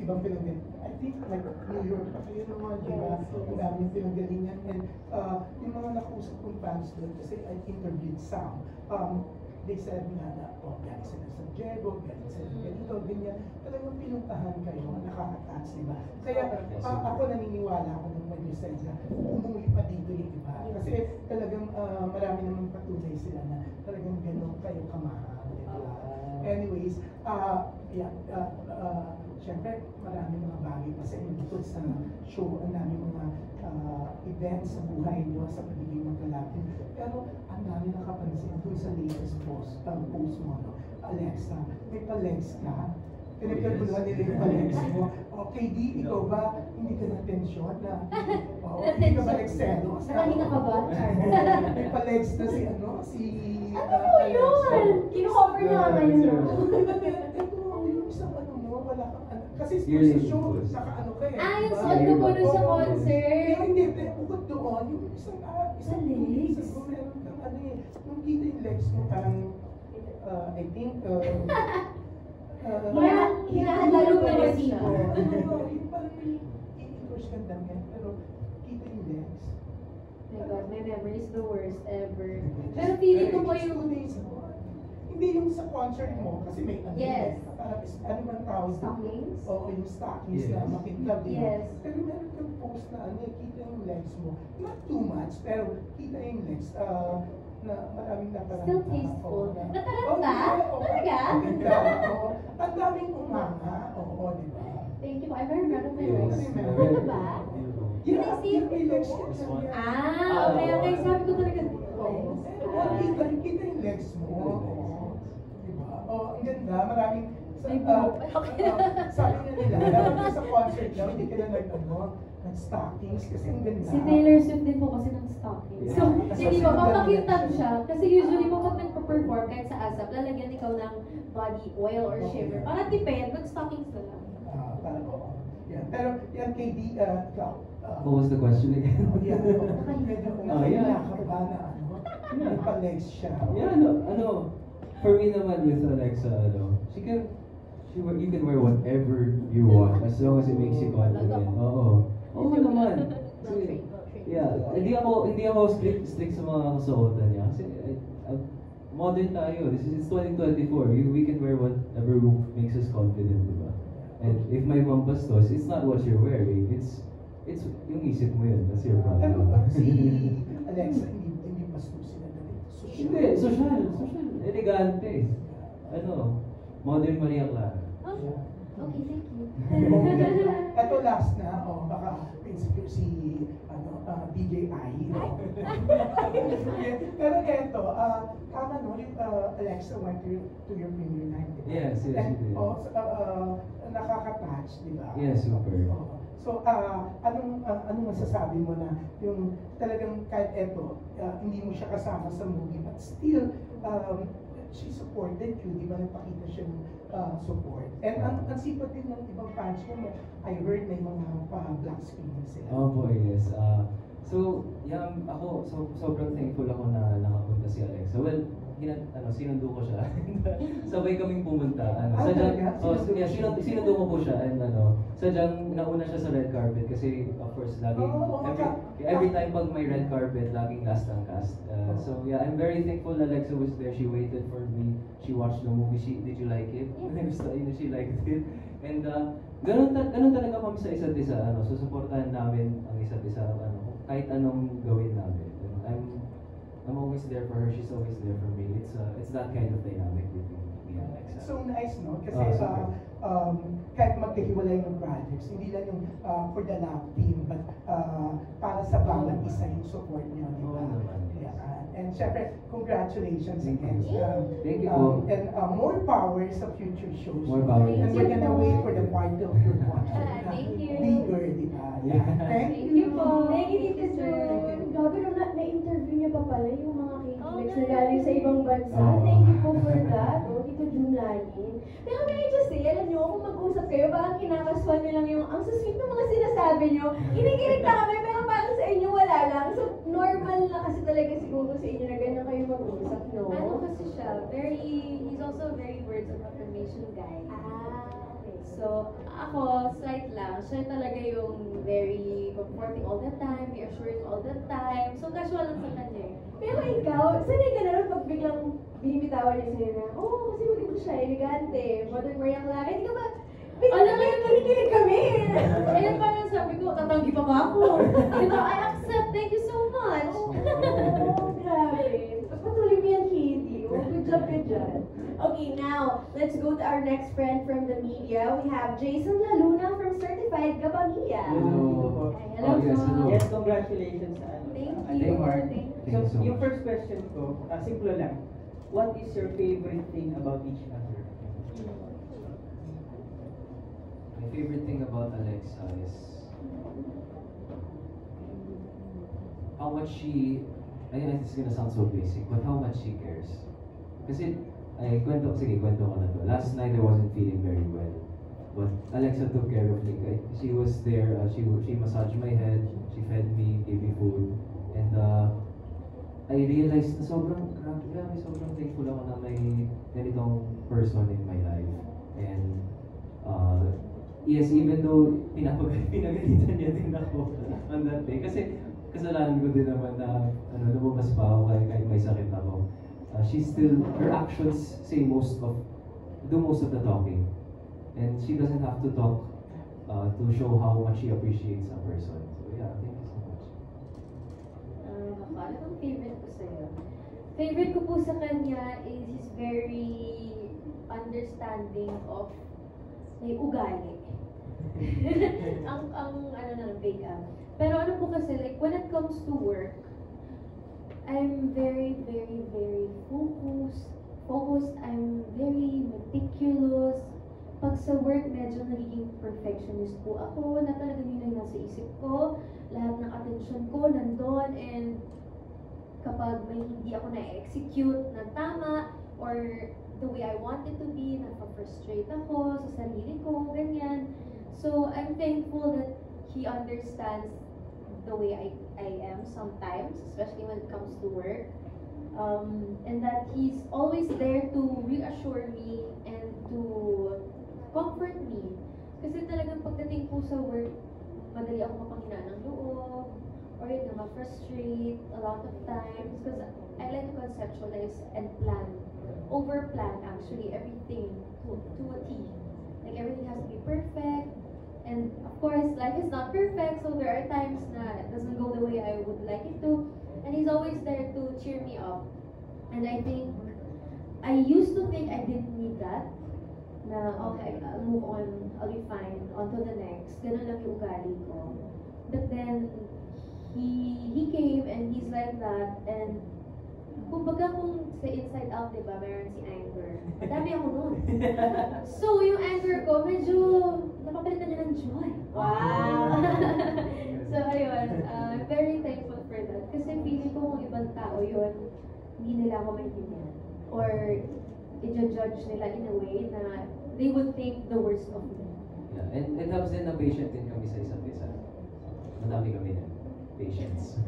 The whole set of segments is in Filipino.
ibang pinanggalingan. I think like New York pa kayo naman, di ba? Ang daming pinanggalingan. And yung mga nakausap kong fans doon, kasi I interviewed some, they said nga na, galing sila sa Diego, galing sila ganito, ganyan. Talagang pinuntahan kayo, nakaka-touch, di ba? Kaya ako naniniwala ako nung when you said na umuli pa dito yung iba. Kasi talagang marami namang patunay sila na talagang gano'n kayo kamahal, di ba? Anyways, syempre marami mga bagay pa sa inyo dito sa show, ang dami mga events sa buhay nyo, sa pagiging magkalapin. Pero ang dami nakapansin doon sa latest post mo, no? Alexa, may pa-legs ka. Pinagkaguluhan nila yung pa-legs mo. Okay, di, ikaw ba, hindi ka na-tensyon na, hindi ka ba nagselos? Nakahinga ka ba? May pa-legs na si, ano mo yun? Kino-cover na ngayon. Yung isang wala kang kasi sa show, naka-ano ka eh. Yung suot ko po nun sa concert. Hindi, bukod doon, yung isang legs. Meron kang ano eh, yung kita yung legs mo, parang, I think, hinahandalo ko na siya. Yung parang i-endorse ka lang pero kita yung legs. My God, my memory is the worst ever. Pero feeling ko po yung... Hindi yung sa concert mo, kasi may ano. Yes. Parang, ano bang tawag? Stockings? Oo, yung stockings na makintab, di ba? Yes. Pero meron kang post na ano, kita yung legs mo. Not too much, pero kita yung legs. Na maraming naparang Still tasteful. Nataranta? Talaga? Ang daming umanga. Oo, di ba? Thank you po. I'm very proud of my legs. Yes. Ano ba? Yeah, yung legs mo. Okay. Sabi ko talaga. Kita yung legs mo. Diba? Ang ganda. Maraming sabi nga nila, dapat sa concert daw, hindi ka na nag-stockings kasi ang ganda. Si Taylor Swift din po kasi ng stockings. So, hindi ba, papakintab siya. Kasi usually po pag nagpa-perform, kahit sa ASAP, lalagyan ikaw ng body oil or shimmer. Para tipid, mag-stockings na lang. Yeah. Pero yan KD, ikaw. What was the question again? Nakahila ka ba na may pa-legs siya? Yeah, for me naman with Alexa, you can wear whatever you want as long as it makes you confident. Oo naman. Yeah, hindi ako strict sa mga kasuotan niya. Kasi modern tayo. This is 2024. We can wear whatever makes us confident, diba? And if my mom bastos, it's not what you're wearing. It's yung isip mo yun. That's your problem. Pero si Alexa, hindi bastos sila dali. Hindi, social. Elegante. Modern Maria Clara. Okay, thank you. Ito last na, baka insecure si DJI. Pero eto, tama no, yung Alexa went to your premiere night. Yes, she did. Nakaka-touch, di ba? Yes, super. So, anong masasabi mo na yung talagang kahit eto, hindi mo siya kasama sa movie, but still, she supported you, di ba? Nagpakita siya ng support. And ang sipat din ng ibang fans mo, I heard may mga black screen sila. Yes. Ako, sobrang thankful ako na nakapunta si Alexa. Well, sinundo ko siya. Sabay kaming pumunta. Sinundo ko po siya. And sadyang nauna siya sa red carpet kasi of course, every time pag may red carpet, laging last ang cast. I'm very thankful that Alexa was there. She waited for me. She watched the movie. Did you like it? She liked it. And ganun talaga kami sa isa't isa. Susuportahan namin ang isa't isa. Kahit anong gawin namin. I'm always there for her. She's always there for me. It's that kind of dynamic between me and Alexa. So nice, no? Kasi kahit magkahiwalay ng projects, hindi lang yung for the love team, but para sa bawat isa yung support niyo, di ba? And syempre, congratulations again. Thank you. And more power sa future shows. More power. And we're gonna wait for the part of your contract. Thank you. Bigger, di ba? Yeah. Thank you po. Thank you, Tito Jun. Grabe nung na-interview niya pa pala yung mga kikilegs na galing sa ibang bansa. Thank you po for that, Tito Jun Lanin. Pero may I just say, alam niyo, kung mag-usap kayo, parang kinakaswan niyo lang yung, ang sweet ng mga sinasabi niyo. Kinikilig na kami, pero parang sa inyo wala lang. So, normal na kasi talaga siguro sa inyo na ganyan kayo mag-usap, no? Kasi siya, he's also a very words of affirmation guy. Okay. So, ako, slight lang. Siya talaga yung very comforting all the time, reassuring all the time. So, casual lang sa kanya eh. Pero ikaw, sanay ka na rin pag biglang binibitawan niya sa'yo na, kasi maganda siya, elegante, modern Mariah Clara. Hindi ka ba, Alam mo, kinikilig kami. Ayun parang sabi ko, tatanggi pa ba ako? Diba, I accept, thank you so much. Grabe. Patuloy mo yan, Katie. Good job ka dyan. Okay, now, let's go to our next friend from the media. We have Jason Laluna from Certified Kapamilya. Hello. Ay, hello Oh, yes, po. hello. Yes, congratulations sa ano. Thank sa you. award. Thank you. Thank you so yung much. first question ko, simple lang. What is your favorite thing about each other? My favorite thing about Alexa is how much she, I know it's gonna sound so basic, but how much she cares. Kasi, kwento ko na to. Last night I wasn't feeling very well. But Alexa took care of me. She was there, she massaged my head, she fed me, gave me food. And I realized na sobrang thankful ako na may ganitong person in my life. And yes, even though pinagalitan niya din ako on that day. Kasi kasalanan ko din naman na lumabas pa ako kahit may sakit ako. Her actions say do most of the talking. And she doesn't have to talk to show how much she appreciates a person. So yeah, thank you so much. Ano bang favorite ko sa'yo? Favorite ko po sa kanya is he's very understanding of may ugali. ang ano na lang, fake Pero ano po kasi, like, when it comes to work, I'm very, very, very focused. I'm very meticulous. Pag sa work, medyo nagiging perfectionist po ako, na talaga yun ang nasa isip ko, lahat ng attention ko nandun, and kapag may hindi ako na-execute na tama, or the way I want it to be, napafrustrate ako sa sarili ko, ganyan. So, I'm thankful that he understands the way I am sometimes, especially when it comes to work. And that he's always there to reassure me and to comfort me. Kasi talagang pagdating po sa work, madali ako mapanghinaan ng loob, or yun nga, ma-frustrate a lot of times. Because I like to conceptualize and plan, over-plan actually everything to a T. Like everything has to be perfect. And of course, life is not perfect, so there are times na it doesn't go the way I would like it to. And he's always there to cheer me up. And I think, I used to think I didn't need that. Na, okay, I'll move on, I'll be fine, on to the next. Ganun lang yung ugali ko. But then, he came and he's like that. And, kumbaga kung sa Inside Out, diba, meron si anger. Madami ako nun. So, yung anger ko, medyo napapalitan niya ng joy. Wow! So, ayun, I'm very thankful for that. Kasi feeling ko kung ibang tao yun, hindi nila ako maintindihan. Or, i-judge nila in a way na they would think the worst of me. Yeah, and it helps din na patient din kami sa isa't isa. Madami kami na patience.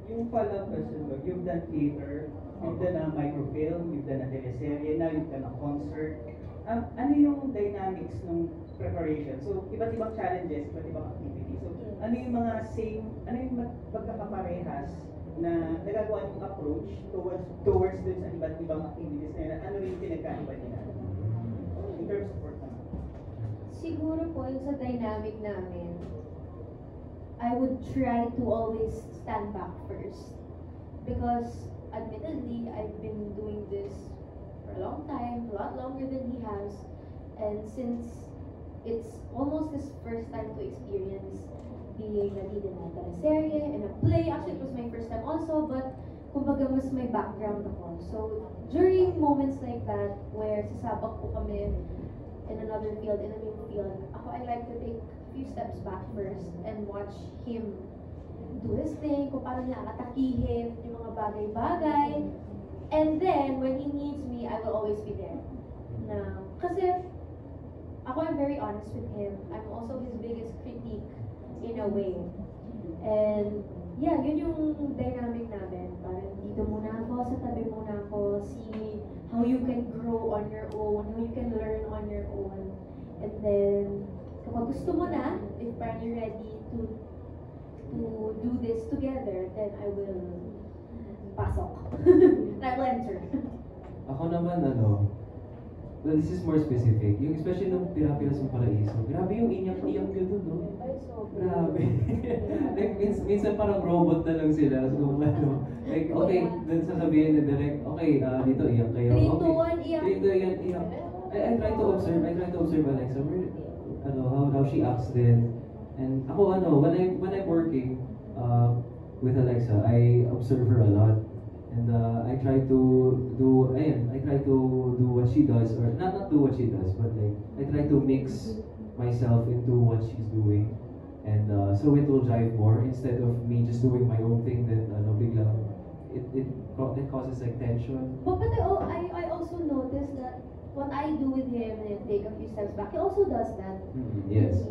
Yung follow-up question ko, you've done theater, you've done a microfilm, you've done a teleserye, now you've done a concert. Ano yung dynamics ng preparation? So, iba't ibang challenges, iba't ibang activities. So, ano yung mga magkakaparehas na nagagawa yung approach towards dun sa iba't ibang activities na yun? Ano yung pinagkaiba nila? In terms of work naman. Siguro po yung sa dynamic namin, I would try to always stand back first. Because admittedly, I've been doing this for a long time, a lot longer than he has. And since it's almost his first time to experience being a lead in a teleserye, in a play, actually it was my first time also, but kumbaga mas may background ako. So during moments like that, where sasabak po kami in another field, in a new field, I like to take a few steps back first and watch him do his thing, kung paano niya atakihin yung mga bagay-bagay. And then, when he needs me, I will always be there. Na, kasi, I'm very honest with him. I'm also his biggest critique, in a way. And, yeah, yun yung dynamic namin. Parang dito muna ako, sa tabi muna ako, see how you can grow on your own, how you can learn on your own. And then, kapag gusto mo na, if parang you're ready to do this together, then I will pasok. I will enter. Ako naman, well, this is more specific. Yung especially nung Pirapiras ng Paraiso. Grabe yung iyak-iyak nyo dun, no? Ay, so Grabe. Like, minsan parang robot na lang sila. So, like, okay, dun sasabihin na direct, okay, dito iyak kayo. 3, 2, Okay. 1, iyak. Dito iyak. I try to observe Alexa, how she acts then. And ako, when I'm working with Alexa, I observe her a lot. And I try to do what she does, or not do what she does, but like I try to mix myself into what she's doing, and so it will drive more instead of me just doing my own thing. Then biglang it causes like tension. But I also noticed that what I do with him and take a few steps back, he also does that. Yes.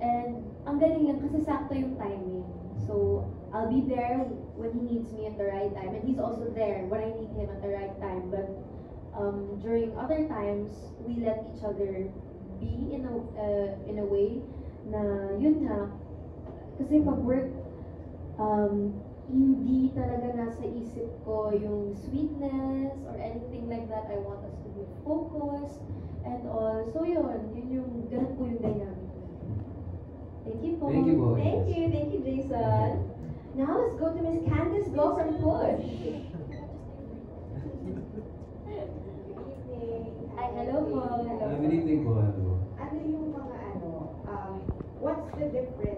And ang galing lang kasi sakto yung timing. So, I'll be there when he needs me at the right time, and he's also there when I need him at the right time. But during other times, we let each other be in a way na yun nga. Kasi pag work, hindi talaga nasa isip ko yung sweetness or anything like that. I want us to be focused and all. So yun yung ganun po yung dynamic. Thank you po. Thank you po. Thank you, Jason. Now let's go to Miss Candice Go from Push. Hi, hello po. Good evening po. Ano yung mga what's the difference